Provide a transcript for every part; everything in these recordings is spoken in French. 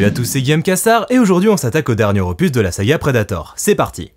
Salut à tous, c'est Guillaume Cassard et aujourd'hui on s'attaque au dernier opus de la saga Predator. C'est parti.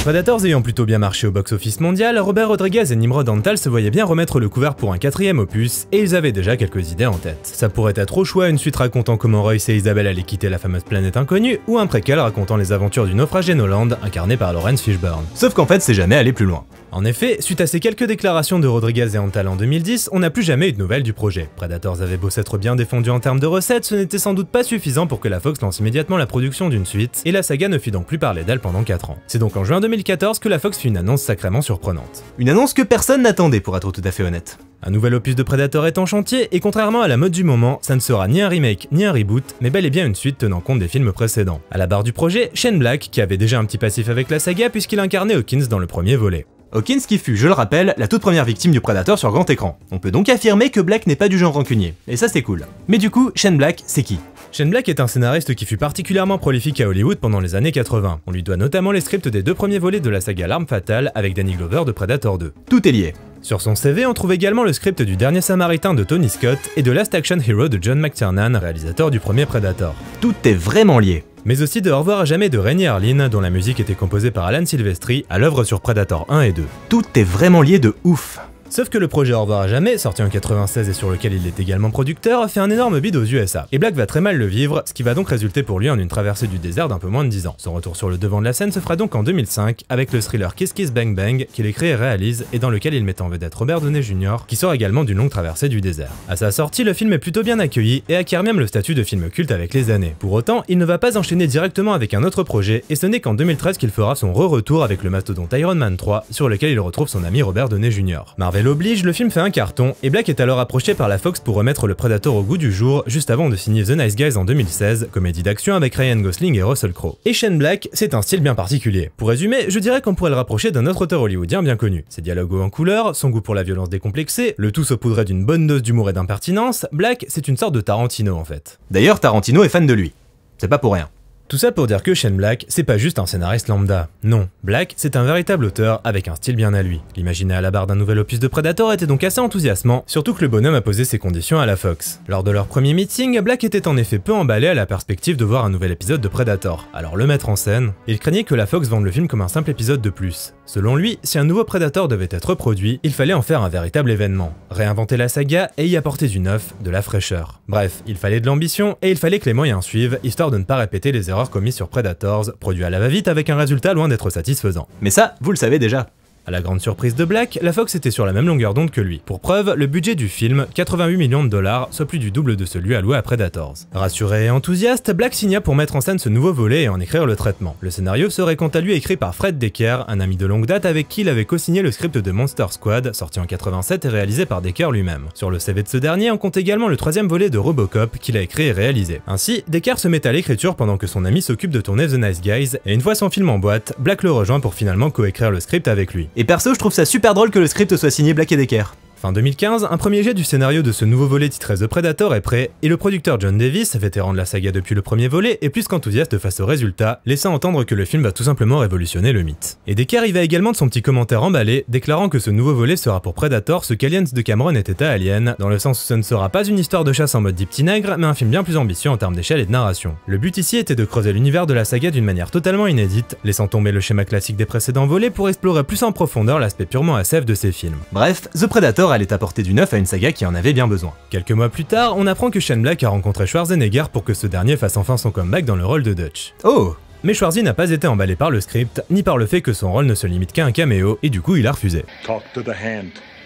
Predators ayant plutôt bien marché au box-office mondial, Robert Rodriguez et Nimrod Antal se voyaient bien remettre le couvert pour un quatrième opus, et ils avaient déjà quelques idées en tête. Ça pourrait être au choix une suite racontant comment Royce et Isabelle allaient quitter la fameuse planète inconnue, ou un préquel racontant les aventures du naufragé Noland, incarné par Laurence Fishburne. Sauf qu'en fait c'est jamais allé plus loin. En effet, suite à ces quelques déclarations de Rodriguez et Antal en 2010, on n'a plus jamais eu de nouvelles du projet. Predators avait beau s'être bien défendu en termes de recettes, ce n'était sans doute pas suffisant pour que la Fox lance immédiatement la production d'une suite, et la saga ne fit donc plus parler d'elle pendant 4 ans. C'est donc en juin 2014 que la Fox fit une annonce sacrément surprenante. Une annonce que personne n'attendait pour être tout à fait honnête. Un nouvel opus de Predator est en chantier, et contrairement à la mode du moment, ça ne sera ni un remake ni un reboot, mais bel et bien une suite tenant compte des films précédents. À la barre du projet, Shane Black, qui avait déjà un petit passif avec la saga puisqu'il incarnait Hawkins dans le premier volet. Hawkins qui fut, je le rappelle, la toute première victime du Predator sur grand écran. On peut donc affirmer que Black n'est pas du genre rancunier, et ça c'est cool. Mais du coup, Shane Black, c'est qui? Shane Black est un scénariste qui fut particulièrement prolifique à Hollywood pendant les années 80. On lui doit notamment les scripts des 2 premiers volets de la saga L'Arme Fatale avec Danny Glover de Predator 2. Tout est lié. Sur son CV, on trouve également le script du Dernier Samaritain de Tony Scott et de Last Action Hero de John McTiernan, réalisateur du premier Predator. Tout est vraiment lié. Mais aussi de Au revoir à jamais de Rennie Harlin, dont la musique était composée par Alan Silvestri, à l'œuvre sur Predator 1 et 2. Tout est vraiment lié de ouf. Sauf que le projet Au revoir à jamais, sorti en 96 et sur lequel il est également producteur, fait un énorme bid aux USA. Et Black va très mal le vivre, ce qui va donc résulter pour lui en une traversée du désert d'un peu moins de 10 ans. Son retour sur le devant de la scène se fera donc en 2005, avec le thriller Kiss Kiss Bang Bang, qu'il écrit et réalise, et dans lequel il met en vedette Robert Downey Jr., qui sort également d'une longue traversée du désert. À sa sortie, le film est plutôt bien accueilli, et acquiert même le statut de film culte avec les années. Pour autant, il ne va pas enchaîner directement avec un autre projet, et ce n'est qu'en 2013 qu'il fera son re-retour avec le mastodonte Iron Man 3, sur lequel il retrouve son ami Robert Downey Jr. Marvel oblige, le film fait un carton, et Black est alors approché par la Fox pour remettre le Predator au goût du jour, juste avant de signer The Nice Guys en 2016, comédie d'action avec Ryan Gosling et Russell Crowe. Et Shane Black, c'est un style bien particulier. Pour résumer, je dirais qu'on pourrait le rapprocher d'un autre auteur hollywoodien bien connu. Ses dialogues en couleur, son goût pour la violence décomplexée, le tout saupoudré d'une bonne dose d'humour et d'impertinence, Black, c'est une sorte de Tarantino en fait. D'ailleurs, Tarantino est fan de lui. C'est pas pour rien. Tout ça pour dire que Shane Black, c'est pas juste un scénariste lambda. Non, Black, c'est un véritable auteur avec un style bien à lui. L'imaginer à la barre d'un nouvel opus de Predator était donc assez enthousiasmant, surtout que le bonhomme a posé ses conditions à la Fox. Lors de leur premier meeting, Black était en effet peu emballé à la perspective de voir un nouvel épisode de Predator. Alors le mettre en scène, il craignait que la Fox vende le film comme un simple épisode de plus. Selon lui, si un nouveau Predator devait être produit, il fallait en faire un véritable événement. Réinventer la saga et y apporter du neuf, de la fraîcheur. Bref, il fallait de l'ambition et il fallait que les moyens suivent, histoire de ne pas répéter les erreurs commis sur Predators, produit à la va-vite avec un résultat loin d'être satisfaisant. Mais ça, vous le savez déjà. À la grande surprise de Black, la Fox était sur la même longueur d'onde que lui. Pour preuve, le budget du film, 88 millions de $, soit plus du double de celui alloué à Predators. Rassuré et enthousiaste, Black signa pour mettre en scène ce nouveau volet et en écrire le traitement. Le scénario serait quant à lui écrit par Fred Decker, un ami de longue date avec qui il avait co-signé le script de Monster Squad, sorti en 87 et réalisé par Decker lui-même. Sur le CV de ce dernier, on compte également le 3e volet de Robocop qu'il a écrit et réalisé. Ainsi, Decker se met à l'écriture pendant que son ami s'occupe de tourner The Nice Guys, et une fois son film en boîte, Black le rejoint pour finalement co-écrire le script avec lui. Et perso, je trouve ça super drôle que le script soit signé Black et Decker. Fin 2015, un premier jet du scénario de ce nouveau volet titré The Predator est prêt, et le producteur John Davis, vétéran de la saga depuis le premier volet, est plus qu'enthousiaste face au résultat, laissant entendre que le film va tout simplement révolutionner le mythe. Et Decker y va également de son petit commentaire emballé, déclarant que ce nouveau volet sera pour Predator ce qu'Aliens de Cameron était à Alien, dans le sens où ce ne sera pas une histoire de chasse en mode Deep Tinagre, mais un film bien plus ambitieux en termes d'échelle et de narration. Le but ici était de creuser l'univers de la saga d'une manière totalement inédite, laissant tomber le schéma classique des précédents volets pour explorer plus en profondeur l'aspect purement SF de ces films. Bref, The Predator allait apporter du neuf à une saga qui en avait bien besoin. Quelques mois plus tard, on apprend que Shane Black a rencontré Schwarzenegger pour que ce dernier fasse enfin son comeback dans le rôle de Dutch. Oh! Mais Schwarzy n'a pas été emballé par le script, ni par le fait que son rôle ne se limite qu'à un caméo, et du coup il a refusé.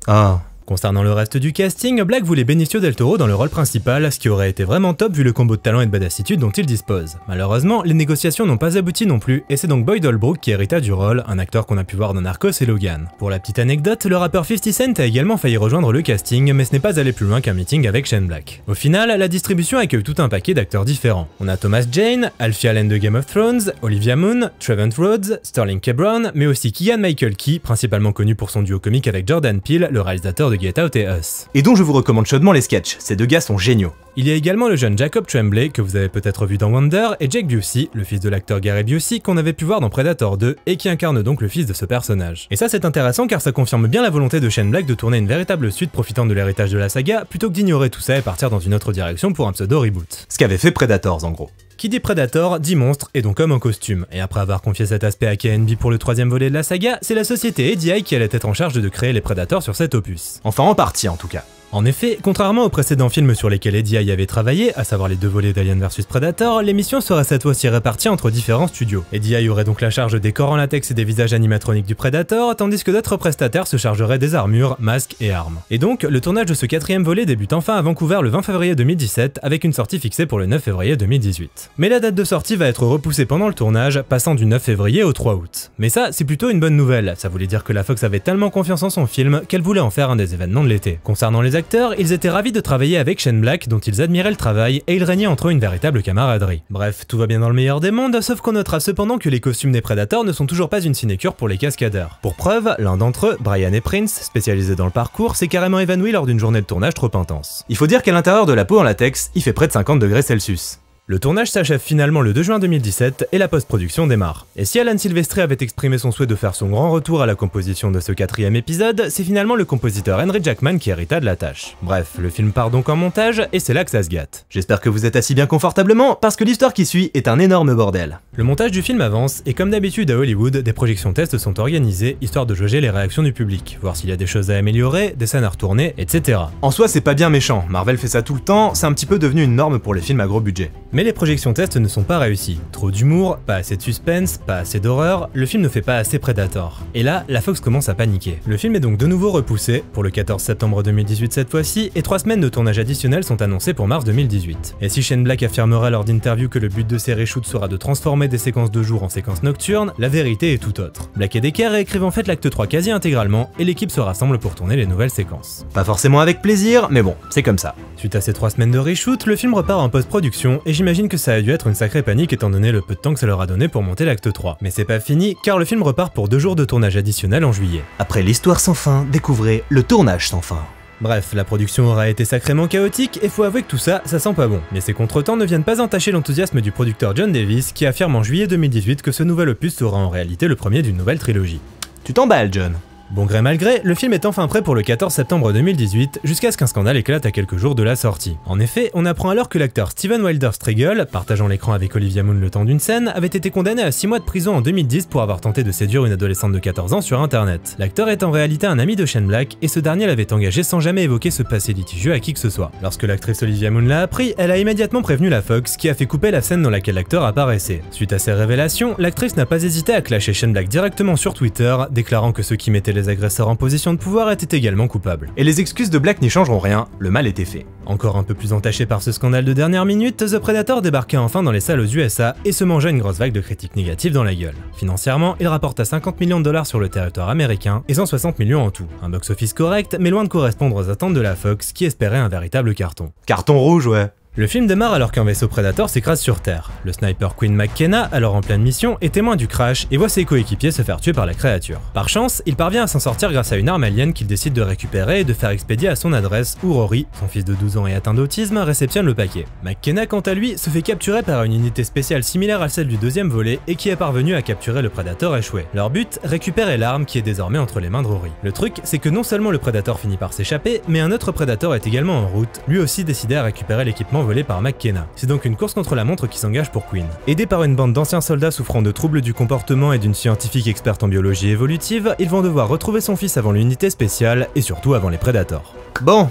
Ah. Concernant le reste du casting, Black voulait Benicio del Toro dans le rôle principal, ce qui aurait été vraiment top vu le combo de talent et de badassitude dont il dispose. Malheureusement, les négociations n'ont pas abouti non plus, et c'est donc Boyd Holbrook qui hérita du rôle, un acteur qu'on a pu voir dans Narcos et Logan. Pour la petite anecdote, le rappeur 50 Cent a également failli rejoindre le casting, mais ce n'est pas allé plus loin qu'un meeting avec Shane Black. Au final, la distribution accueille tout un paquet d'acteurs différents. On a Thomas Jane, Alfie Allen de Game of Thrones, Olivia Munn, Trevor Rhodes, Sterling K. Brown, mais aussi Keegan Michael Key, principalement connu pour son duo comique avec Jordan Peele, le réalisateur de de Get Out et Us. Et dont je vous recommande chaudement les sketchs, ces deux gars sont géniaux. Il y a également le jeune Jacob Tremblay, que vous avez peut-être vu dans Wonder, et Jake Busey, le fils de l'acteur Gary Busey, qu'on avait pu voir dans Predator 2, et qui incarne donc le fils de ce personnage. Et ça c'est intéressant car ça confirme bien la volonté de Shane Black de tourner une véritable suite profitant de l'héritage de la saga, plutôt que d'ignorer tout ça et partir dans une autre direction pour un pseudo-reboot. Ce qu'avait fait Predators en gros. Qui dit Predator dit monstre et donc homme en costume, et après avoir confié cet aspect à KNB pour le troisième volet de la saga, c'est la société ADI qui allait être en charge de créer les Predators sur cet opus. Enfin en partie en tout cas. En effet, contrairement aux précédents films sur lesquels ADI avait travaillé, à savoir les deux volets d'Alien vs Predator, les missions seraient cette fois-ci réparties entre différents studios. ADI aurait donc la charge des corps en latex et des visages animatroniques du Predator, tandis que d'autres prestataires se chargeraient des armures, masques et armes. Et donc, le tournage de ce quatrième volet débute enfin à Vancouver le 20 février 2017, avec une sortie fixée pour le 9 février 2018. Mais la date de sortie va être repoussée pendant le tournage, passant du 9 février au 3 août. Mais ça, c'est plutôt une bonne nouvelle, ça voulait dire que la Fox avait tellement confiance en son film qu'elle voulait en faire un des événements de l'été. Concernant les acteurs, ils étaient ravis de travailler avec Shane Black dont ils admiraient le travail et il régnait entre eux une véritable camaraderie. Bref, tout va bien dans le meilleur des mondes, sauf qu'on notera cependant que les costumes des Predators ne sont toujours pas une sinécure pour les cascadeurs. Pour preuve, l'un d'entre eux, Brian et Prince, spécialisé dans le parcours, s'est carrément évanoui lors d'une journée de tournage trop intense. Il faut dire qu'à l'intérieur de la peau en latex, il fait près de 50 degrés Celsius. Le tournage s'achève finalement le 2 juin 2017 et la post-production démarre. Et si Alan Silvestri avait exprimé son souhait de faire son grand retour à la composition de ce quatrième épisode, c'est finalement le compositeur Henry Jackman qui hérita de la tâche. Bref, le film part donc en montage et c'est là que ça se gâte. J'espère que vous êtes assis bien confortablement parce que l'histoire qui suit est un énorme bordel. Le montage du film avance et comme d'habitude à Hollywood, des projections tests sont organisées histoire de jauger les réactions du public, voir s'il y a des choses à améliorer, des scènes à retourner, etc. En soi c'est pas bien méchant, Marvel fait ça tout le temps, c'est un petit peu devenu une norme pour les films à gros budget. Mais les projections tests ne sont pas réussies. Trop d'humour, pas assez de suspense, pas assez d'horreur, le film ne fait pas assez Predator. Et là, la Fox commence à paniquer. Le film est donc de nouveau repoussé, pour le 14 septembre 2018 cette fois-ci, et 3 semaines de tournage additionnels sont annoncées pour mars 2018. Et si Shane Black affirmera lors d'interviews que le but de ces reshoots sera de transformer des séquences de jour en séquences nocturnes, la vérité est tout autre. Black et Decker réécrivent en fait l'acte 3 quasi intégralement, et l'équipe se rassemble pour tourner les nouvelles séquences. Pas forcément avec plaisir, mais bon, c'est comme ça. Suite à ces 3 semaines de reshoot, le film repart en post-production, et j'imagine que ça a dû être une sacrée panique étant donné le peu de temps que ça leur a donné pour monter l'acte 3. Mais c'est pas fini, car le film repart pour 2 jours de tournage additionnel en juillet. Après l'histoire sans fin, découvrez le tournage sans fin. Bref, la production aura été sacrément chaotique et faut avouer que tout ça, ça sent pas bon. Mais ces contretemps ne viennent pas entacher l'enthousiasme du producteur John Davis qui affirme en juillet 2018 que ce nouvel opus sera en réalité le premier d'une nouvelle trilogie. Tu t'emballes, John. Bon gré mal gré, le film est enfin prêt pour le 14 septembre 2018, jusqu'à ce qu'un scandale éclate à quelques jours de la sortie. En effet, on apprend alors que l'acteur Steven Wilder Strigel, partageant l'écran avec Olivia Munn le temps d'une scène, avait été condamné à 6 mois de prison en 2010 pour avoir tenté de séduire une adolescente de 14 ans sur internet. L'acteur est en réalité un ami de Shane Black, et ce dernier l'avait engagé sans jamais évoquer ce passé litigieux à qui que ce soit. Lorsque l'actrice Olivia Munn l'a appris, elle a immédiatement prévenu la Fox, qui a fait couper la scène dans laquelle l'acteur apparaissait. Suite à ces révélations, l'actrice n'a pas hésité à clasher Shane Black directement sur Twitter, déclarant que ceux qui mettaient les agresseurs en position de pouvoir était également coupable. Et les excuses de Black n'y changeront rien, le mal était fait. Encore un peu plus entaché par ce scandale de dernière minute, The Predator débarqua enfin dans les salles aux USA et se mangea une grosse vague de critiques négatives dans la gueule. Financièrement, il rapporta 50 millions de dollars sur le territoire américain et 160 millions en tout. Un box-office correct, mais loin de correspondre aux attentes de la Fox qui espérait un véritable carton. Carton rouge, ouais. Le film démarre alors qu'un vaisseau Predator s'écrase sur Terre. Le sniper Quinn McKenna, alors en pleine mission, est témoin du crash et voit ses coéquipiers se faire tuer par la créature. Par chance, il parvient à s'en sortir grâce à une arme alien qu'il décide de récupérer et de faire expédier à son adresse où Rory, son fils de 12 ans et atteint d'autisme, réceptionne le paquet. McKenna, quant à lui, se fait capturer par une unité spéciale similaire à celle du deuxième volet et qui est parvenue à capturer le Predator échoué. Leur but, récupérer l'arme qui est désormais entre les mains de Rory. Le truc, c'est que non seulement le Predator finit par s'échapper, mais un autre Predator est également en route, lui aussi décidé à récupérer l'équipement volé par McKenna. C'est donc une course contre la montre qui s'engage pour Quinn. Aidés par une bande d'anciens soldats souffrant de troubles du comportement et d'une scientifique experte en biologie évolutive, ils vont devoir retrouver son fils avant l'unité spéciale et surtout avant les Predators. Bon,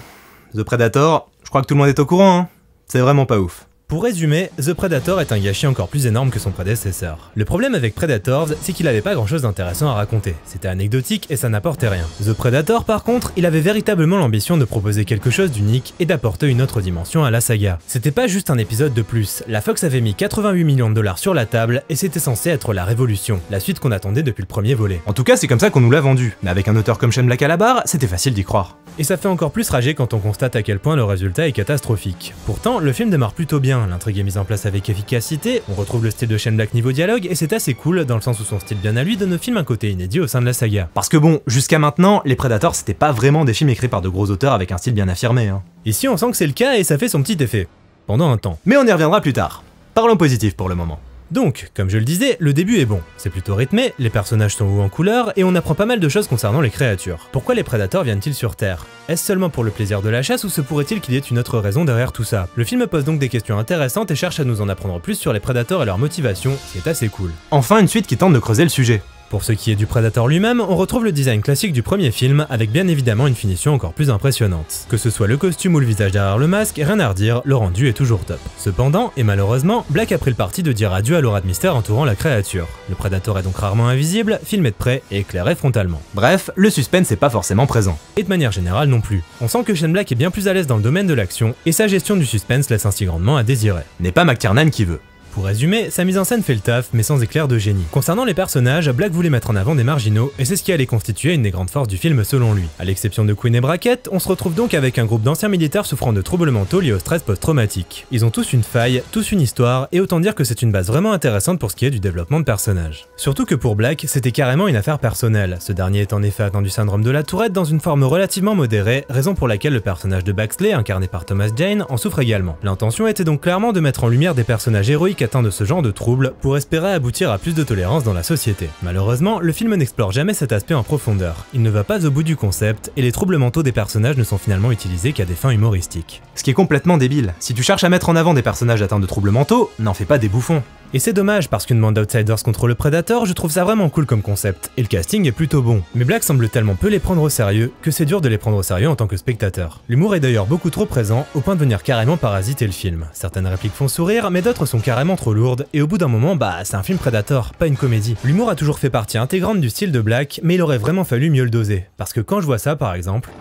The Predator, je crois que tout le monde est au courant, hein. C'est vraiment pas ouf. Pour résumer, The Predator est un gâchis encore plus énorme que son prédécesseur. Le problème avec Predators, c'est qu'il avait pas grand chose d'intéressant à raconter. C'était anecdotique et ça n'apportait rien. The Predator, par contre, il avait véritablement l'ambition de proposer quelque chose d'unique et d'apporter une autre dimension à la saga. C'était pas juste un épisode de plus. La Fox avait mis 88 millions de dollars sur la table et c'était censé être la révolution, la suite qu'on attendait depuis le premier volet. En tout cas, c'est comme ça qu'on nous l'a vendu. Mais avec un auteur comme Shane Black à la barre, c'était facile d'y croire. Et ça fait encore plus rager quand on constate à quel point le résultat est catastrophique. Pourtant, le film démarre plutôt bien, bien, l'intrigue est mise en place avec efficacité, on retrouve le style de Shane Black niveau dialogue, et c'est assez cool dans le sens où son style bien à lui donne au film un côté inédit au sein de la saga. Parce que bon, jusqu'à maintenant, les Predators c'était pas vraiment des films écrits par de gros auteurs avec un style bien affirmé. Ici on sent que c'est le cas et ça fait son petit effet. Pendant un temps. Mais on y reviendra plus tard. Parlons positif pour le moment. Donc, comme je le disais, le début est bon. C'est plutôt rythmé, les personnages sont hauts en couleur, et on apprend pas mal de choses concernant les créatures. Pourquoi les prédateurs viennent-ils sur Terre? Est-ce seulement pour le plaisir de la chasse ou se pourrait-il qu'il y ait une autre raison derrière tout ça? Le film pose donc des questions intéressantes et cherche à nous en apprendre plus sur les prédateurs et leur motivation, ce qui est assez cool. Enfin une suite qui tente de creuser le sujet. Pour ce qui est du Predator lui-même, on retrouve le design classique du premier film, avec bien évidemment une finition encore plus impressionnante. Que ce soit le costume ou le visage derrière le masque, rien à redire, le rendu est toujours top. Cependant, et malheureusement, Black a pris le parti de dire adieu à l'aura de mystère entourant la créature. Le Predator est donc rarement invisible, filmé de près et éclairé frontalement. Bref, le suspense n'est pas forcément présent. Et de manière générale non plus. On sent que Shane Black est bien plus à l'aise dans le domaine de l'action, et sa gestion du suspense laisse ainsi grandement à désirer. N'est pas McTiernan qui veut. Pour résumer, sa mise en scène fait le taf, mais sans éclair de génie. Concernant les personnages, Black voulait mettre en avant des marginaux, et c'est ce qui allait constituer une des grandes forces du film selon lui. À l'exception de Queen et Brackett, on se retrouve donc avec un groupe d'anciens militaires souffrant de troubles mentaux liés au stress post-traumatique. Ils ont tous une faille, tous une histoire, et autant dire que c'est une base vraiment intéressante pour ce qui est du développement de personnages. Surtout que pour Black, c'était carrément une affaire personnelle. Ce dernier est en effet atteint du syndrome de la Tourette dans une forme relativement modérée, raison pour laquelle le personnage de Baxley, incarné par Thomas Jane, en souffre également. L'intention était donc clairement de mettre en lumière des personnages héroïques atteints de ce genre de pour espérer aboutir à plus de tolérance dans la société. Malheureusement, le film n'explore jamais cet aspect en profondeur. Il ne va pas au bout du concept, et les troubles mentaux des personnages ne sont finalement utilisés qu'à des fins humoristiques. Ce qui est complètement débile. Si tu cherches à mettre en avant des personnages atteints de troubles mentaux, n'en fais pas des bouffons. Et c'est dommage parce qu'une bande d'outsiders contre le Predator, je trouve ça vraiment cool comme concept, et le casting est plutôt bon. Mais Black semble tellement peu les prendre au sérieux que c'est dur de les prendre au sérieux en tant que spectateur. L'humour est d'ailleurs beaucoup trop présent, au point de venir carrément parasiter le film. Certaines répliques font sourire, mais d'autres sont carrément trop lourdes, et au bout d'un moment, c'est un film Predator, pas une comédie. L'humour a toujours fait partie intégrante du style de Black, mais il aurait vraiment fallu mieux le doser. Parce que quand je vois ça par exemple...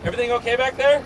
Everything okay back there?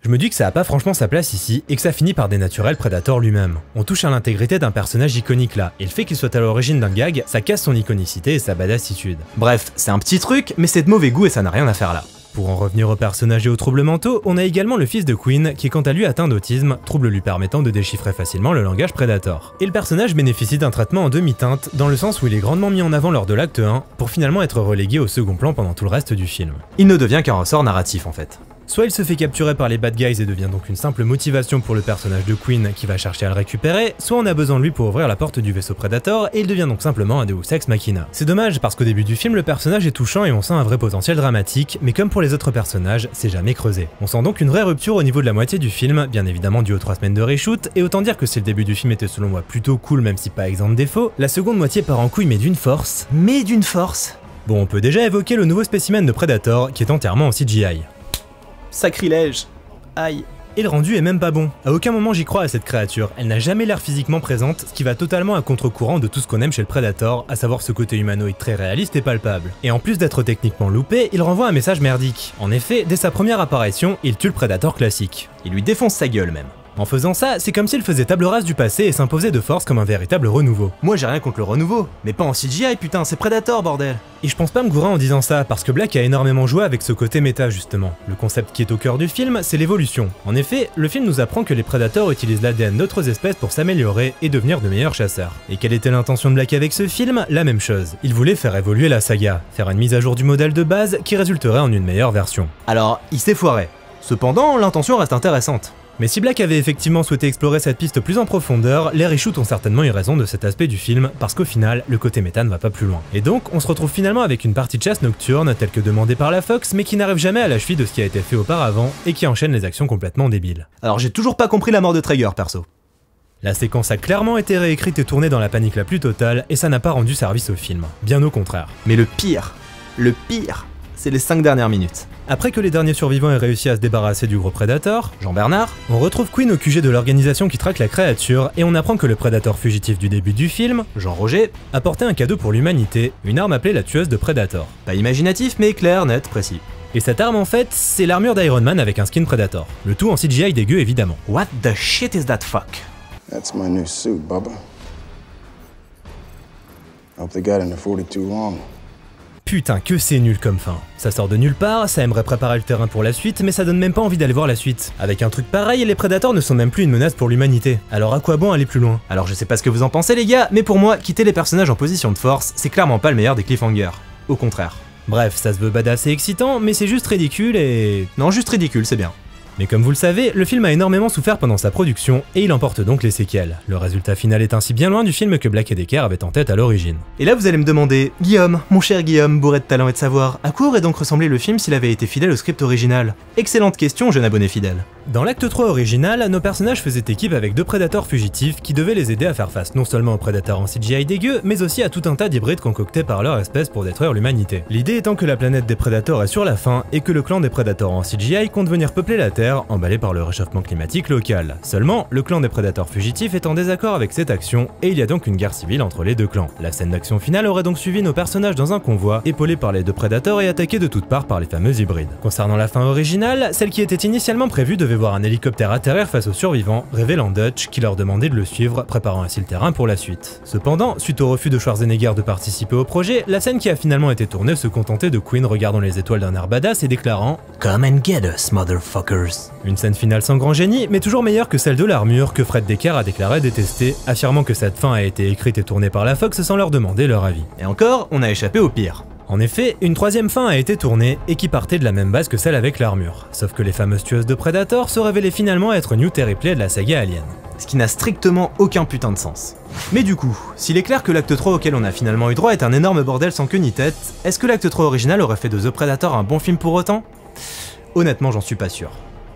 Je me dis que ça a pas franchement sa place ici, et que ça finit par dénaturer le Predator lui-même. On touche à l'intégrité d'un personnage iconique là, et le fait qu'il soit à l'origine d'un gag, ça casse son iconicité et sa badassitude. Bref, c'est un petit truc, mais c'est de mauvais goût et ça n'a rien à faire là. Pour en revenir aux personnages et aux troubles mentaux, on a également le fils de Queen, qui est quant à lui atteint d'autisme, trouble lui permettant de déchiffrer facilement le langage Predator. Et le personnage bénéficie d'un traitement en demi-teinte, dans le sens où il est grandement mis en avant lors de l'acte 1, pour finalement être relégué au second plan pendant tout le reste du film. Il ne devient qu'un ressort narratif en fait. Soit il se fait capturer par les bad guys et devient donc une simple motivation pour le personnage de Queen qui va chercher à le récupérer, soit on a besoin de lui pour ouvrir la porte du vaisseau Predator et il devient donc simplement un Deus Ex Machina. C'est dommage parce qu'au début du film le personnage est touchant et on sent un vrai potentiel dramatique, mais comme pour les autres personnages, c'est jamais creusé. On sent donc une vraie rupture au niveau de la moitié du film, bien évidemment dû aux 3 semaines de reshoot, et autant dire que si le début du film était selon moi plutôt cool même si pas exempt de défauts, la seconde moitié part en couille mais d'une force. Bon, on peut déjà évoquer le nouveau spécimen de Predator qui est entièrement en CGI. Sacrilège. Aïe. Et le rendu est même pas bon. À aucun moment j'y crois à cette créature, elle n'a jamais l'air physiquement présente, ce qui va totalement à contre-courant de tout ce qu'on aime chez le Predator, à savoir ce côté humanoïde très réaliste et palpable. Et en plus d'être techniquement loupé, il renvoie un message merdique. En effet, dès sa première apparition, il tue le Predator classique. Il lui défonce sa gueule même. En faisant ça, c'est comme s'il faisait table rase du passé et s'imposait de force comme un véritable renouveau. Moi j'ai rien contre le renouveau, mais pas en CGI putain, c'est Predator bordel. Et je pense pas me gourer en disant ça, parce que Black a énormément joué avec ce côté méta justement. Le concept qui est au cœur du film, c'est l'évolution. En effet, le film nous apprend que les prédateurs utilisent l'ADN d'autres espèces pour s'améliorer et devenir de meilleurs chasseurs. Et quelle était l'intention de Black avec ce film? La même chose. Il voulait faire évoluer la saga, faire une mise à jour du modèle de base qui résulterait en une meilleure version. Alors, il s'est foiré. Cependant, l'intention reste intéressante. Mais si Black avait effectivement souhaité explorer cette piste plus en profondeur, les reshoots ont certainement eu raison de cet aspect du film, parce qu'au final, le côté méta ne va pas plus loin. Et donc, on se retrouve finalement avec une partie de chasse nocturne, telle que demandée par la Fox, mais qui n'arrive jamais à la cheville de ce qui a été fait auparavant, et qui enchaîne les actions complètement débiles. Alors j'ai toujours pas compris la mort de Traeger, perso. La séquence a clairement été réécrite et tournée dans la panique la plus totale, et ça n'a pas rendu service au film. Bien au contraire. Mais le pire, c'est les 5 dernières minutes. Après que les derniers survivants aient réussi à se débarrasser du gros Predator, Jean-Bernard, on retrouve Queen au QG de l'organisation qui traque la créature et on apprend que le Predator fugitif du début du film, Jean-Roger, a porté un cadeau pour l'humanité, une arme appelée la tueuse de Predator. Pas imaginatif mais clair, net, précis. Et cette arme en fait, c'est l'armure d'Iron Man avec un skin Predator. Le tout en CGI dégueu évidemment. What the shit is that fuck? That's my new suit, Bubba. I hope they got into 42 long. putain que c'est nul comme fin. Ça sort de nulle part, ça aimerait préparer le terrain pour la suite, mais ça donne même pas envie d'aller voir la suite. Avec un truc pareil, les prédateurs ne sont même plus une menace pour l'humanité. Alors à quoi bon aller plus loin? Alors je sais pas ce que vous en pensez les gars, mais pour moi, quitter les personnages en position de force, c'est clairement pas le meilleur des cliffhangers. Au contraire. Bref, ça se veut badass et excitant, mais c'est juste ridicule et... Non, juste ridicule, c'est bien. Mais comme vous le savez, le film a énormément souffert pendant sa production, et il emporte donc les séquelles. Le résultat final est ainsi bien loin du film que Black & Decker avait en tête à l'origine. Et là vous allez me demander, Guillaume, mon cher Guillaume, bourré de talent et de savoir, à quoi aurait donc ressemblé le film s'il avait été fidèle au script original? Excellente question, jeune abonné fidèle. Dans l'acte 3 original, nos personnages faisaient équipe avec 2 prédateurs fugitifs qui devaient les aider à faire face non seulement aux prédateurs en CGI dégueu, mais aussi à tout un tas d'hybrides concoctés par leur espèce pour détruire l'humanité. L'idée étant que la planète des prédateurs est sur la fin et que le clan des prédateurs en CGI compte venir peupler la Terre, emballé par le réchauffement climatique local. Seulement, le clan des prédateurs fugitifs est en désaccord avec cette action, et il y a donc une guerre civile entre les 2 clans. La scène d'action finale aurait donc suivi nos personnages dans un convoi, épaulés par les 2 prédateurs et attaqués de toutes parts par les fameux hybrides. Concernant la fin originale, celle qui était initialement prévue devait voir un hélicoptère atterrir face aux survivants, révélant Dutch qui leur demandait de le suivre, préparant ainsi le terrain pour la suite. Cependant, suite au refus de Schwarzenegger de participer au projet, la scène qui a finalement été tournée se contentait de Queen regardant les étoiles d'un air badass et déclarant « Come and get us, motherfuckers ». Une scène finale sans grand génie, mais toujours meilleure que celle de l'armure que Fred Decker a déclaré détester, affirmant que cette fin a été écrite et tournée par la Fox sans leur demander leur avis. Et encore, on a échappé au pire. En effet, une 3e fin a été tournée et qui partait de la même base que celle avec l'armure. Sauf que les fameuses tueuses de Predator se révélaient finalement être Newt et Ripley de la saga Alien. Ce qui n'a strictement aucun putain de sens. Mais du coup, s'il est clair que l'acte 3 auquel on a finalement eu droit est un énorme bordel sans queue ni tête, est-ce que l'acte 3 original aurait fait de The Predator un bon film pour autant? Honnêtement, j'en suis pas sûr.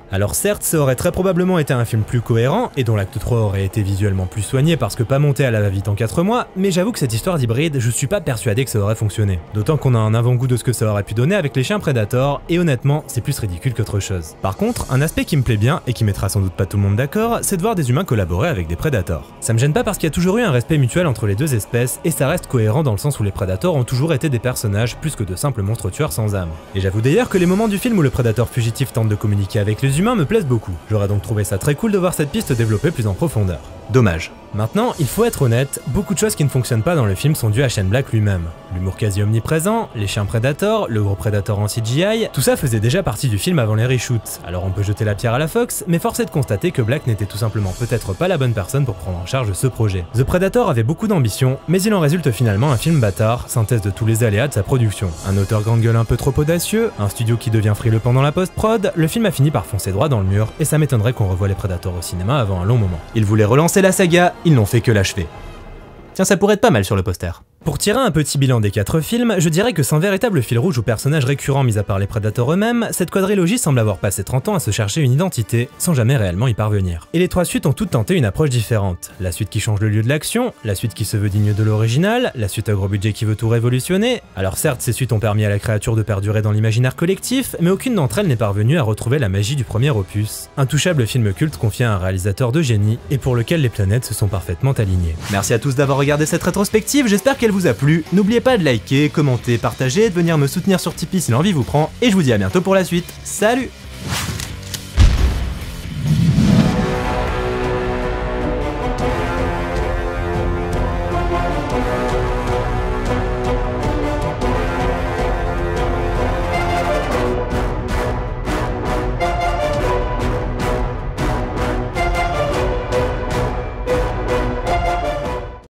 Alors certes, ça aurait très probablement été un film plus cohérent, et dont l'acte 3 aurait été visuellement plus soigné parce que pas monté à la va-vite en 4 mois, mais j'avoue que cette histoire d'hybride, je suis pas persuadé que ça aurait fonctionné. D'autant qu'on a un avant-goût de ce que ça aurait pu donner avec les chiens Predator, et honnêtement, c'est plus ridicule qu'autre chose. Par contre, un aspect qui me plaît bien, et qui mettra sans doute pas tout le monde d'accord, c'est de voir des humains collaborer avec des Predators. Ça me gêne pas parce qu'il y a toujours eu un respect mutuel entre les 2 espèces, et ça reste cohérent dans le sens où les Predators ont toujours été des personnages plus que de simples monstres tueurs sans âme. Et j'avoue d'ailleurs que les moments du film où le Predator fugitif tente de communiquer avec les humains me plaisent beaucoup. J'aurais donc trouvé ça très cool de voir cette piste développée plus en profondeur. Dommage. Maintenant, il faut être honnête, beaucoup de choses qui ne fonctionnent pas dans le film sont dues à Shane Black lui-même. L'humour quasi omniprésent, les chiens Predator, le gros Predator en CGI, tout ça faisait déjà partie du film avant les reshoots. Alors on peut jeter la pierre à la Fox, mais force est de constater que Black n'était tout simplement peut-être pas la bonne personne pour prendre en charge ce projet. The Predator avait beaucoup d'ambition, mais il en résulte finalement un film bâtard, synthèse de tous les aléas de sa production. Un auteur grande gueule un peu trop audacieux, un studio qui devient frileux pendant la post-prod, le film a fini par foncer droit dans le mur, et ça m'étonnerait qu'on revoie les Predators au cinéma avant un long moment. Ils voulaient relancer la saga, ils n'ont fait que l'achever. Tiens, ça pourrait être pas mal sur le poster. Pour tirer un petit bilan des 4 films, je dirais que sans véritable fil rouge ou personnage récurrent mis à part les Predators eux-mêmes, cette quadrilogie semble avoir passé 30 ans à se chercher une identité, sans jamais réellement y parvenir. Et les 3 suites ont toutes tenté une approche différente. La suite qui change le lieu de l'action, la suite qui se veut digne de l'original, la suite à gros budget qui veut tout révolutionner. Alors certes, ces suites ont permis à la créature de perdurer dans l'imaginaire collectif, mais aucune d'entre elles n'est parvenue à retrouver la magie du premier opus. Intouchable film culte confié à un réalisateur de génie, et pour lequel les planètes se sont parfaitement alignées. Merci à tous d'avoir regardé cette rétrospective, j'espère qu'elle vous a plu. N'oubliez pas de liker, commenter, partager, de venir me soutenir sur Tipeee si l'envie vous prend, et je vous dis à bientôt pour la suite. Salut!